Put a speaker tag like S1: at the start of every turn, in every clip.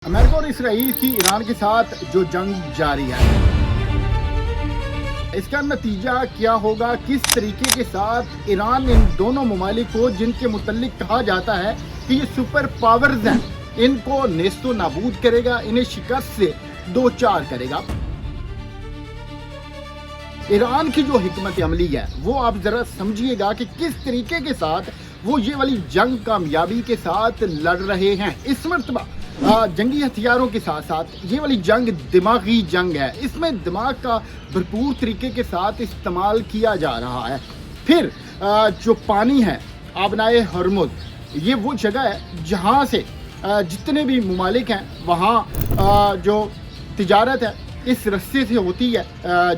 S1: امریکہ اور اسرائیل کی ایران کے ساتھ جو جنگ جاری ہے، اس کا نتیجہ کیا ہوگا؟ کس طریقے کے ساتھ ایران ان دونوں ممالک کو، جن کے متعلق کہا جاتا ہے کہ یہ سپر پاورز ہیں، ان کو نیست و نابود کرے گا، انہیں شکست سے دوچار کرے گا؟ ایران کی جو حکمت عملی ہے وہ آپ ذرا سمجھیے گا کہ کس طریقے کے ساتھ وہ یہ والی جنگ کامیابی کے ساتھ لڑ رہے ہیں۔ اس مرتبہ جنگی ہتھیاروں کے ساتھ ساتھ یہ والی جنگ دماغی جنگ ہے، اس میں دماغ کا بھرپور طریقے کے ساتھ استعمال کیا جا رہا ہے۔ پھر جو پانی ہے، آبنائے ہرمز، یہ وہ جگہ ہے جہاں سے جتنے بھی ممالک ہیں وہاں جو تجارت ہے اس رستے سے ہوتی ہے،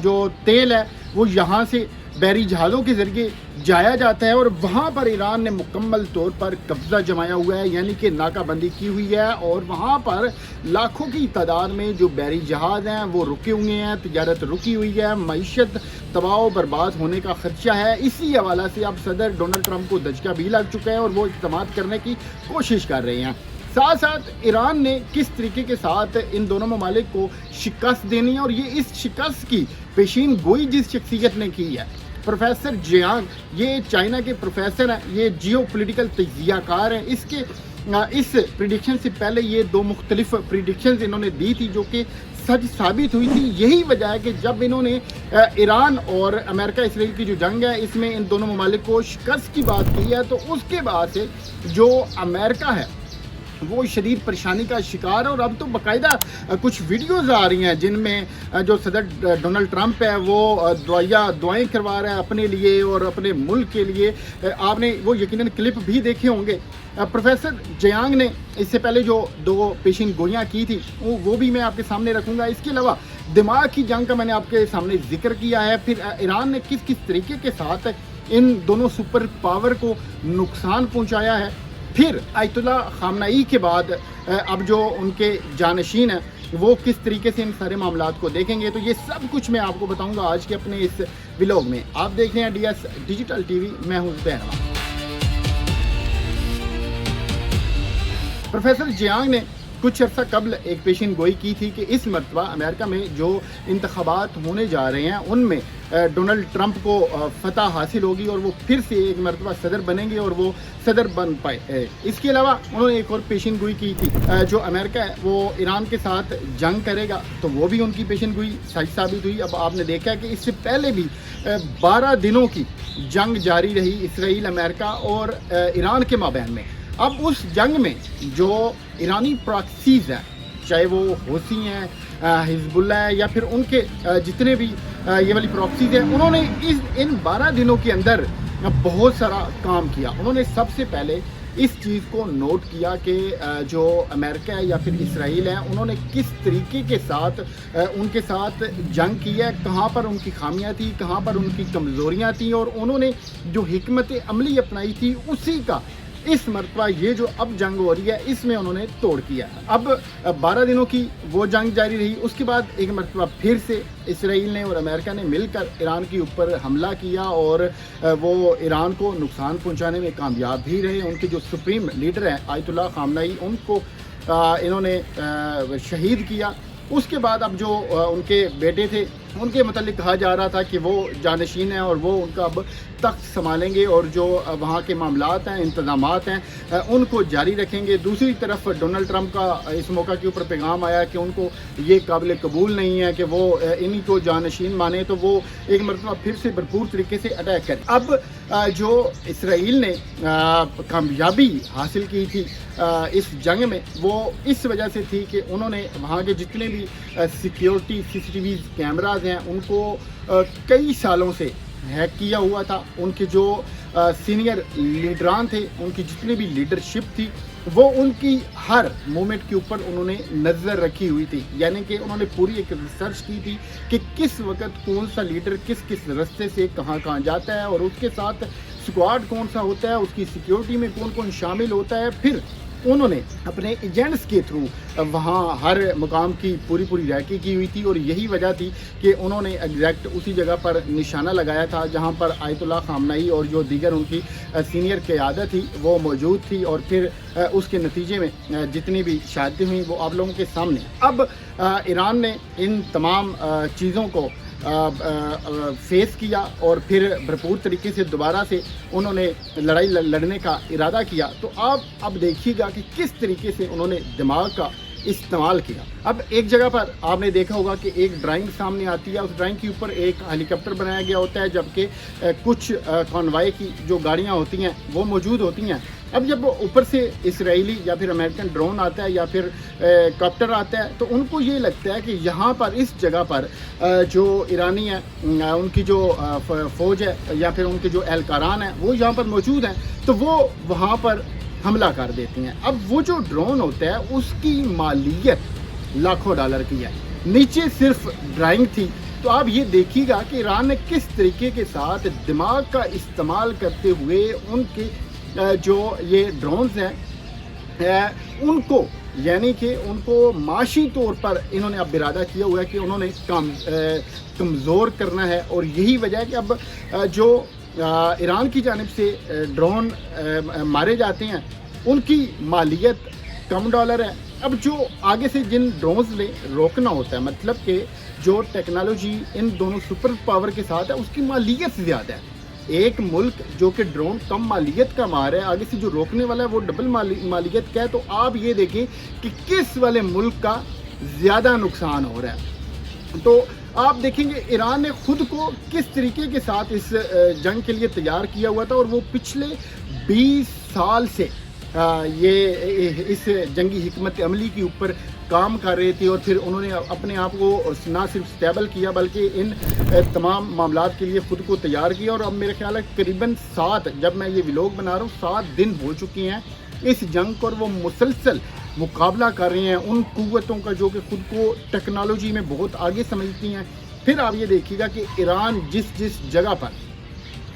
S1: جو تیل ہے وہ یہاں سے بحری جہازوں کے ذریعے جایا جاتا ہے، اور وہاں پر ایران نے مکمل طور پر قبضہ جمایا ہوا ہے، یعنی کہ ناکہ بندی کی ہوئی ہے، اور وہاں پر لاکھوں کی تعداد میں جو بحری جہاز ہیں وہ رکے ہوئے ہیں، تجارت رکی ہوئی ہے، معیشت تباہ و برباد ہونے کا خدشہ ہے۔ اسی حوالے سے اب صدر ڈونلڈ ٹرمپ کو دھچکا بھی لگ چکا ہے اور وہ اقدامات کرنے کی کوشش کر رہے ہیں۔ ساتھ ساتھ ایران نے کس طریقے کے ساتھ ان دونوں ممالک کو شکست دینی ہے، اور یہ اس شکست کی پیشین گوئی جس شخصیت نے کی ہے، پروفیسر جیانگ، یہ چائنا کے پروفیسر ہیں، یہ جیو پولیٹیکل تجزیہ کار ہیں۔ اس پریڈکشن سے پہلے یہ دو مختلف پریڈکشنز انہوں نے دی تھی جو کہ سچ ثابت ہوئی تھی۔ یہی وجہ ہے کہ جب انہوں نے ایران اور امریکہ اسرائیل کی جو جنگ ہے اس میں ان دونوں ممالک کو شکست کی بات کی ہے، تو اس کے بعد سے جو امریکہ ہے وہ شدید پریشانی کا شکار ہے، اور اب تو باقاعدہ کچھ ویڈیوز آ رہی ہیں جن میں جو صدر ڈونلڈ ٹرمپ ہے وہ دعائیں کروا رہا ہے اپنے لیے اور اپنے ملک کے لیے۔ آپ نے وہ یقیناً کلپ بھی دیکھے ہوں گے۔ پروفیسر جیانگ نے اس سے پہلے جو دو پیشین گوئیاں کی تھی وہ بھی میں آپ کے سامنے رکھوں گا۔ اس کے علاوہ دماغ کی جنگ کا میں نے آپ کے سامنے ذکر کیا ہے، پھر ایران نے کس طریقے کے ساتھ ان دونوں سپر پاور کو نقصان پہنچایا ہے، پھر آیت اللہ خامنئی کے بعد اب جو ان کے جانشین ہیں وہ کس طریقے سے ان سارے معاملات کو دیکھیں گے، تو یہ سب کچھ میں آپ کو بتاؤں گا آج کے اپنے اس ولاگ میں۔ آپ دیکھ رہے ہیں D S digital T V, میں ہوں بہرام۔ پروفیسر جیانگ نے کچھ عرصہ قبل ایک پیشین گوئی کی تھی کہ اس مرتبہ امریکہ میں جو انتخابات ہونے جا رہے ہیں ان میں ڈونلڈ ٹرمپ کو فتح حاصل ہوگی اور وہ پھر سے ایک مرتبہ صدر بنیں گے اور وہ صدر بن پائے۔ اس کے علاوہ انہوں نے ایک اور پیشین گوئی کی تھی، جو امریکہ ہے وہ ایران کے ساتھ جنگ کرے گا، تو وہ بھی ان کی پیشین گوئی سچ ثابت ہوئی۔ اب آپ نے دیکھا کہ اس سے پہلے بھی 12 دنوں کی جنگ جاری رہی اسرائیل، امریکہ اور ایران کے مابین میں۔ اب اس جنگ میں جو ایرانی پراکسیز ہیں، چاہے وہ حوثی ہیں، حزب اللہ ہے، یا پھر ان کے جتنے بھی یہ والی پراکسیز ہیں، انہوں نے ان 12 دنوں کے اندر بہت سارا کام کیا۔ انہوں نے سب سے پہلے اس چیز کو نوٹ کیا کہ جو امریکہ ہے یا پھر اسرائیل ہے، انہوں نے کس طریقے کے ساتھ ان کے ساتھ جنگ کی ہے، کہاں پر ان کی خامیاں تھیں، کہاں پر ان کی کمزوریاں تھیں، اور انہوں نے جو حکمت عملی اپنائی تھی اسی کا اس مرتبہ یہ جو اب جنگ ہو رہی ہے اس میں انہوں نے توڑ کیا۔ اب 12 دنوں کی وہ جنگ جاری رہی، اس کے بعد ایک مرتبہ پھر سے اسرائیل نے اور امریکہ نے مل کر ایران کے اوپر حملہ کیا، اور وہ ایران کو نقصان پہنچانے میں کامیاب بھی رہے۔ ان کے جو سپریم لیڈر ہیں آیت اللہ خامنئی، ان کو انہوں نے شہید کیا۔ اس کے بعد اب جو ان کے بیٹے تھے ان کے متعلق کہا جا رہا تھا کہ وہ جانشین ہیں اور وہ ان کا اب تخت سنبھالیں گے، اور جو وہاں کے معاملات ہیں، انتظامات ہیں، ان کو جاری رکھیں گے۔ دوسری طرف ڈونلڈ ٹرمپ کا اس موقع کے اوپر پیغام آیا کہ ان کو یہ قابل قبول نہیں ہے کہ وہ انہی کو جانشین مانے، تو وہ ایک مرتبہ پھر سے بھرپور طریقے سے اٹیک کریں۔ اب جو اسرائیل نے کامیابی حاصل کی تھی اس جنگ میں، وہ اس وجہ سے تھی کہ انہوں نے وہاں کے جتنے بھی سیکیورٹی CCTV کیمراز ہیں ان کو کئی سالوں سے ہیک کیا ہوا تھا۔ ان کے جو سینئر لیڈران تھے، ان کی جتنی بھی لیڈرشپ تھی، وہ ان کی ہر مومنٹ کے اوپر انہوں نے نظر رکھی ہوئی تھی، یعنی کہ انہوں نے پوری ایک ریسرچ کی تھی کہ کس وقت کون سا لیڈر کس رستے سے کہاں جاتا ہے، اور اس کے ساتھ اسکواڈ کون سا ہوتا ہے، اس کی سیکیورٹی میں کون شامل ہوتا ہے۔ پھر उन्होंने अपने एजेंट्स के थ्रू वहाँ हर मुकाम की पूरी रैकी की हुई थी, और यही वजह थी कि उन्होंने एग्जैक्ट उसी जगह पर निशाना लगाया था जहाँ पर आयतुल्लाह खामनेई और जो दीगर उनकी सीनियर क़यादत थी वो मौजूद थी, और फिर उसके नतीजे में जितनी भी शहादतें हुई वो आप लोगों के सामने। अब ईरान ने इन तमाम चीज़ों को फेस किया और फिर भरपूर तरीके से दोबारा से उन्होंने लड़ाई लड़ने का इरादा किया। तो आप अब देखिएगा कि किस तरीके से उन्होंने दिमाग का इस्तेमाल किया। अब एक जगह पर आपने देखा होगा कि एक ड्राइंग सामने आती है, उस ड्राइंग के ऊपर एक हेलीकॉप्टर बनाया गया होता है, जबकि कुछ कॉन्वाय की जो गाड़ियाँ होती हैं वो मौजूद होती हैं। अब जब ऊपर से इसराइली या फिर अमेरिकन ड्रोन आता है या फिर कॉप्टर आता है, तो उनको ये लगता है कि यहाँ पर इस जगह पर जो ईरानी है उनकी जो फ़ौज है या फिर उनके जो एहलकारान हैं वो यहाँ पर मौजूद हैं, तो वो वहाँ पर हमला कर देती हैं। अब वो जो ड्रोन होता है उसकी मालियत लाखों डॉलर की है, नीचे सिर्फ ड्राइंग थी। तो आप ये देखिएगा कि ईरान ने किस तरीके के साथ दिमाग का इस्तेमाल करते हुए उनके जो ये ड्रोन्स हैं उनको, यानी कि उनको माशी तौर पर इन्होंने अब इरादा किया हुआ है कि उन्होंने कमज़ोर करना है। और यही वजह है कि अब जो ईरान की जानिब से ड्रोन मारे जाते हैं उनकी मालियत कम डॉलर है। अब जो आगे से जिन ड्रोन्स ने रोकना होता है, मतलब कि जो टेक्नोलॉजी इन दोनों सुपर पावर के साथ है उसकी मालियत ज़्यादा है। एक मुल्क जो कि ड्रोन कम मालियत का मार है, आगे से जो रोकने वाला है वो डबल मालियत का है। तो आप ये देखें कि किस वाले मुल्क का ज़्यादा नुकसान हो रहा है। तो आप देखेंगे ईरान ने खुद को किस तरीके के साथ इस जंग के लिए तैयार किया हुआ था, और वो पिछले 20 साल से ये इस जंगी हिकमत अमली के ऊपर काम कर रहे थे, और फिर उन्होंने अपने आप को ना सिर्फ स्टेबल किया बल्कि इन तमाम मामलात के लिए ख़ुद को तैयार किया। और अब मेरे ख्याल है करीबन 7, जब मैं ये व्लॉग बना रहा हूँ 7 दिन हो चुके हैं इस जंग को, और वो मुसलसल मुकाबला कर रहे हैं उन कुव्वतों का जो कि ख़ुद को टेक्नोलॉजी में बहुत आगे समझती हैं। फिर आप ये देखिएगा कि ईरान जिस जगह पर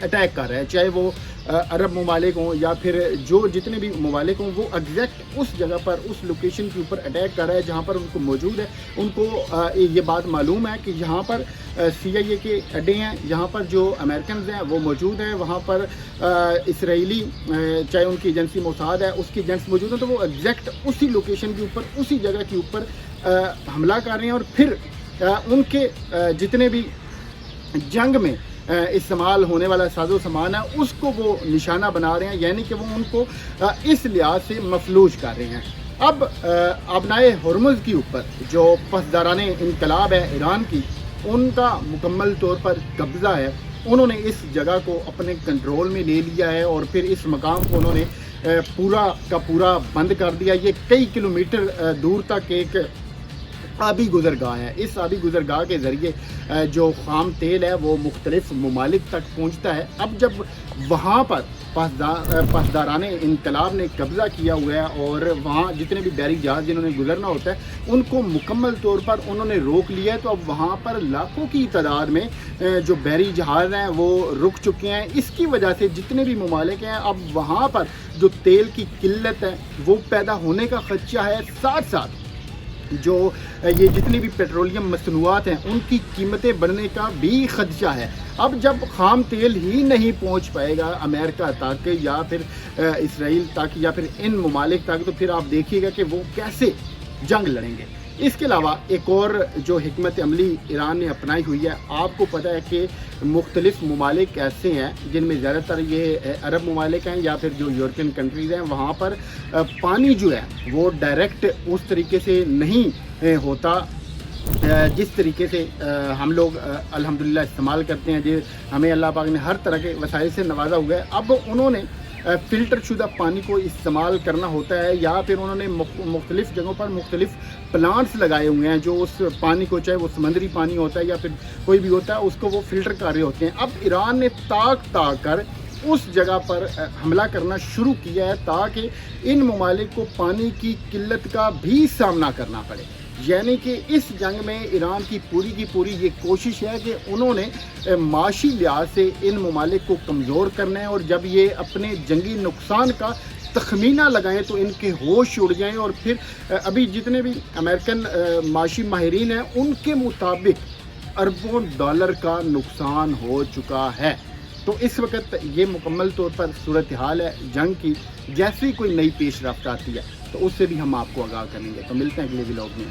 S1: अटैक कर रहा है, चाहे वो अरब ममालिक हों या फिर जो जितने भी ममालिक हों, वो एग्जैक्ट उस जगह पर उस लोकेशन के ऊपर अटैक कर रहा है जहाँ पर उनको मौजूद है। उनको ये बात मालूम है कि यहाँ पर CIA के अड्डे हैं, यहाँ पर जो अमेरिकन हैं वो मौजूद हैं, वहाँ पर इसराइली चाहे उनकी एजेंसी मोसाद है उसकी एजेंट्स मौजूद हैं। तो वो एग्जैक्ट उसी लोकेशन के ऊपर उसी जगह के ऊपर हमला कर रहे हैं, और फिर उनके जितने भी जंग में इस्तेमाल होने वाला साजो सामान है उसको वो निशाना बना रहे हैं, यानी कि वो उनको इस लिहाज से मफलूज कर रहे हैं। अब अबनाए हुर्मुज़ के ऊपर जो पसदाराने इनकलाब है ईरान की, उनका मुकम्मल तौर पर कब्ज़ा है। उन्होंने इस जगह को अपने कंट्रोल में ले लिया है, और फिर इस मकाम को उन्होंने पूरा का पूरा बंद कर दिया। ये कई किलोमीटर दूर तक एक आबी गुज़रगाह है। इस आबी गुज़रगाह के ज़रिए जो ख़ाम तेल है वो मुख्तलिफ़ ममालिक तक पहुँचता है। अब जब वहाँ पर पासदाराने इनकलाब ने कब्ज़ा किया हुआ है, और वहाँ जितने भी बहरी जहाज़ जिन्होंने गुजरना होता है उनको मुकम्मल तौर पर उन्होंने रोक लिया है। तो अब वहाँ पर लाखों की तादाद में जो बहरी जहाज़ हैं वो रुक चुके हैं। इसकी वजह से जितने भी ममालिक हैं अब वहाँ पर जो तेल की किल्लत है वो पैदा होने का ख़दशा है। साथ साथ जो ये जितनी भी पेट्रोलियम मसनूआत हैं उनकी कीमतें बढ़ने का भी खदशा है। अब जब ख़ाम तेल ही नहीं पहुंच पाएगा अमेरिका तक या फिर इसराइल तक या फिर इन ममालिक तक, तो फिर आप देखिएगा कि वो कैसे जंग लड़ेंगे। इसके अलावा एक और जो हिकमत अमली ईरान ने अपनाई हुई है, आपको पता है कि मुख्तलिफ़ ममालिक ऐसे हैं जिनमें ज़्यादातर ये अरब ममालिक हैं या फिर जो यूरोपियन कंट्रीज़ हैं, वहाँ पर पानी जो है वो डायरेक्ट उस तरीके से नहीं होता जिस तरीके से हम लोग अल्हम्दुलिल्लाह इस्तेमाल करते हैं। जी, हमें अल्लाह पाक ने हर तरह के वसाइल से नवाजा हुआ है। अब उन्होंने फ़िल्टर शुदा पानी को इस्तेमाल करना होता है, या फिर उन्होंने मुख्तलिफ़ जगहों पर मुख्तलिफ़ प्लांट्स लगाए हुए हैं जो उस पानी को, चाहे वो समंदरी पानी होता है या फिर कोई भी होता है, उसको वो फ़िल्टर कर रहे होते हैं। अब ईरान ने ताक कर उस जगह पर हमला करना शुरू किया है ताकि इन ममालिक को पानी की किल्लत का भी सामना करना पड़े। यानी कि इस जंग में ईरान की पूरी ये कोशिश है कि उन्होंने माशी लिहाज से इन ममालिक को कमज़ोर करना है, और जब ये अपने जंगी नुकसान का تخمینہ لگائیں تو ان کے ہوش اڑ جائیں، اور پھر ابھی جتنے بھی امریکن معاشی ماہرین ہیں ان کے مطابق اربوں ڈالر کا نقصان ہو چکا ہے۔ تو اس وقت یہ مکمل طور پر صورتحال ہے جنگ کی، جیسی کوئی نئی پیش رفت آتی ہے تو اس سے بھی ہم آپ کو آگاہ کریں گے۔ تو ملتے ہیں اگلے ولاگ میں۔